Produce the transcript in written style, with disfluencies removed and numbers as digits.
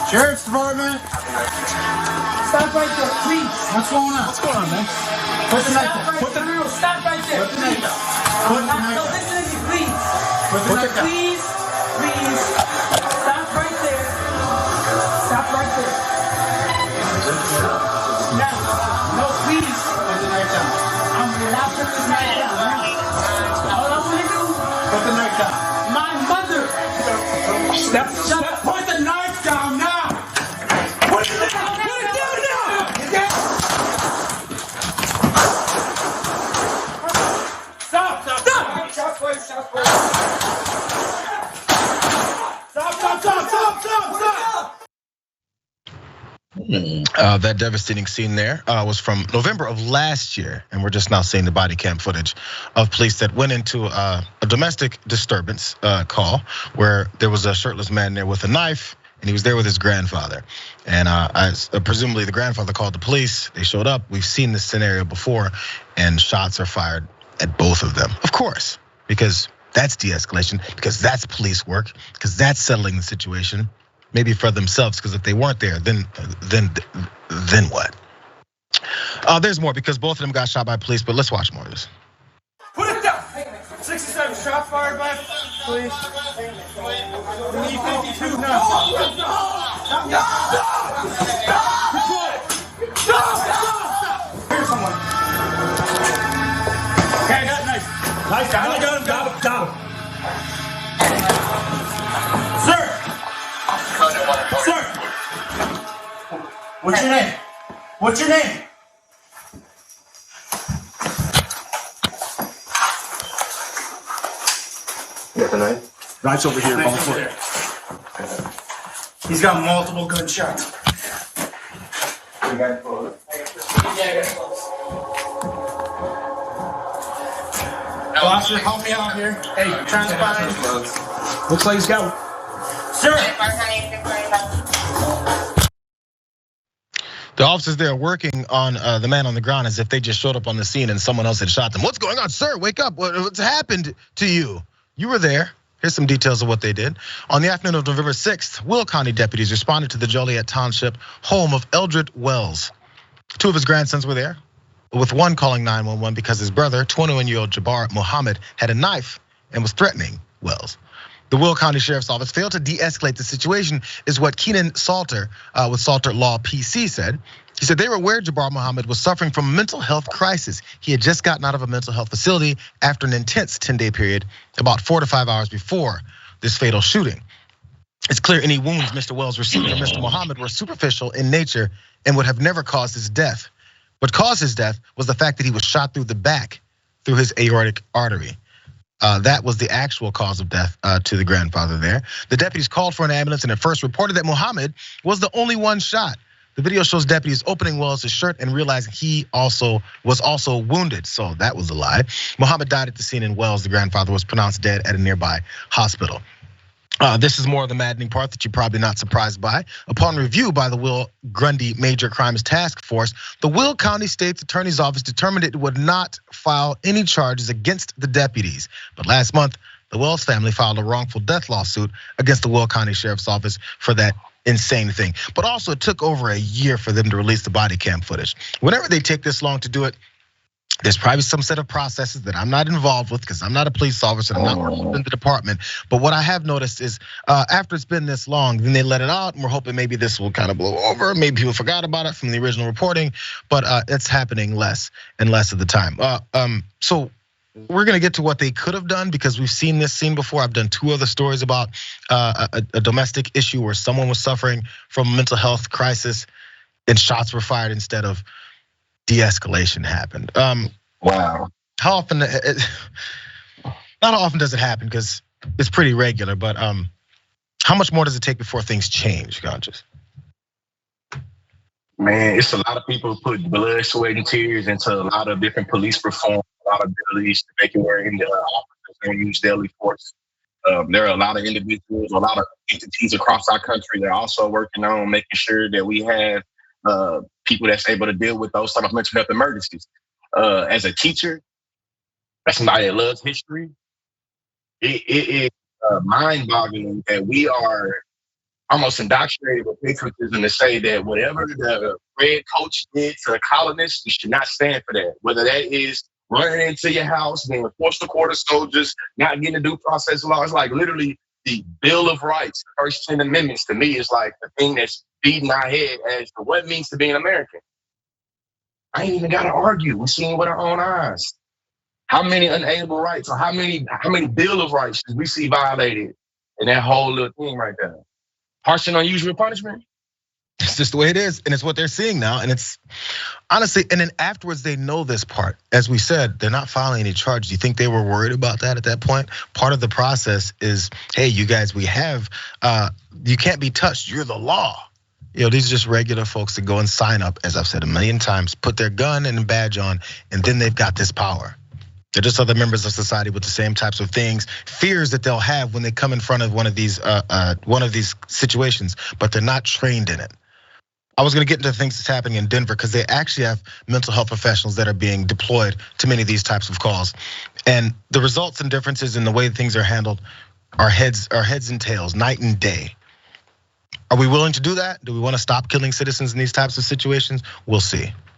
Sheriff's Department. Stop right there, please. What's going on? What's going on, man? Put the knife down. Stop right there. Put the knife down. Put the knife No, down. listen to me, please. Put the knife down. Please. Stop right there. Stop right there. Now, no, please. Put the knife down. I'm not putting this knife down. All I'm gonna do. Put the knife down. My mother. Put the knife down now. Put it down. Put it down now. Stop. Stop. That devastating scene there was from November of last year, and we're just now seeing the body cam footage of police that went into a domestic disturbance call where there was a shirtless man there with a knife, and he was there with his grandfather. And presumably the grandfather called the police. They showed up. We've seen this scenario before, and shots are fired at both of them. Of course, because that's de-escalation, because that's police work, because that's settling the situation. Maybe for themselves, because if they weren't there, then what? There's more, because both of them got shot by police, but let's watch more of this. Put it down. 67 shots fired by police. We need 52 now. Stop. Here's someone. Okay, I got a knife. Nice guy. I got him. Got him. Sir. What's your name? What's your name? You got the knife? Knife's over here. He's got multiple gunshots. Officer, help me out here. Hey, trying to find. Looks like he's got. Sir. The officers there are working on the man on the ground as if they just showed up on the scene and someone else had shot them. What's going on, sir? Wake up. What's happened to you? You were there. Here's some details of what they did. On the afternoon of November 6th, Will County deputies responded to the Joliet Township home of Eldred Wells. Two of his grandsons were there, with one calling 911 because his brother, 21-year-old Jayar Muhammad, had a knife and was threatening Wells. The Will County Sheriff's Office failed to de-escalate the situation, is what Keenan Salter with Salter Law PC said. He said they were aware Jayar Muhammad was suffering from a mental health crisis. He had just gotten out of a mental health facility after an intense 10-day period, about 4 to 5 hours before this fatal shooting. It's clear any wounds Mr. Wells received from Mr. Muhammad were superficial in nature and would have never caused his death. What caused his death was the fact that he was shot through the back through his aortic artery. That was the actual cause of death to the grandfather there. The deputies called for an ambulance and at first reported that Muhammad was the only one shot. The video shows deputies opening Wells' shirt and realizing he was also wounded, so that was a lie. Muhammad died at the scene, and Wells, the grandfather, was pronounced dead at a nearby hospital. This is more of the maddening part that you're probably not surprised by. Upon review by the Will Grundy Major Crimes Task Force, the Will County State's Attorney's Office determined it would not file any charges against the deputies. But last month, the Wells family filed a wrongful death lawsuit against the Will County Sheriff's Office for that insane thing. But also it took over a year for them to release the body cam footage. Whenever they take this long to do it, there's probably some set of processes that I'm not involved with because I'm not a police officer, I'm not working in the department. But what I have noticed is after it's been this long, then they let it out and we're hoping maybe this will kind of blow over. Maybe people forgot about it from the original reporting, but it's happening less and less of the time. So we're gonna get to what they could have done because we've seen this scene before. I've done 2 other stories about a domestic issue where someone was suffering from a mental health crisis and shots were fired instead of de-escalation happened. Wow. How often? Not how often does it happen because it's pretty regular. But how much more does it take before things change, Conscious? Man, it's a lot of people put blood, sweat, and tears into a lot of different police reform, a lot of abilities to make it where the officers don't use deadly force. There are a lot of individuals, a lot of entities across our country that are also working on making sure that we have people that's able to deal with those type of mental health emergencies. As a teacher, as somebody that loves history, it is mind-boggling that we are almost indoctrinated with patriotism to say that whatever the red coach did to the colonists, we should not stand for that. Whether that is running into your house, being forced to quarter soldiers, not getting a due process law. It's like literally the Bill of Rights, the first 10 amendments to me is like the thing that's feeding our head as to what it means to be an American. I ain't even got to argue. We're seeing with our own eyes. How many unalienable rights or how many Bill of Rights did we see violated in that whole little thing right there? Harsh and unusual punishment? It's just the way it is, and it's what they're seeing now. And it's honestly, and then afterwards they know this part. As we said, they're not filing any charges. You think they were worried about that at that point? Part of the process is, hey, you guys, we have, you can't be touched. You're the law. You know, these are just regular folks that go and sign up, as I've said a million times, put their gun and a badge on, and then they've got this power. They're just other members of society with the same types of things, fears that they'll have when they come in front of one of these situations, but they're not trained in it. I was gonna get into things that's happening in Denver because they actually have mental health professionals that are being deployed to many of these types of calls. And the results and differences in the way things are handled are heads and tails, night and day. Are we willing to do that? Do we wanna stop killing citizens in these types of situations? We'll see.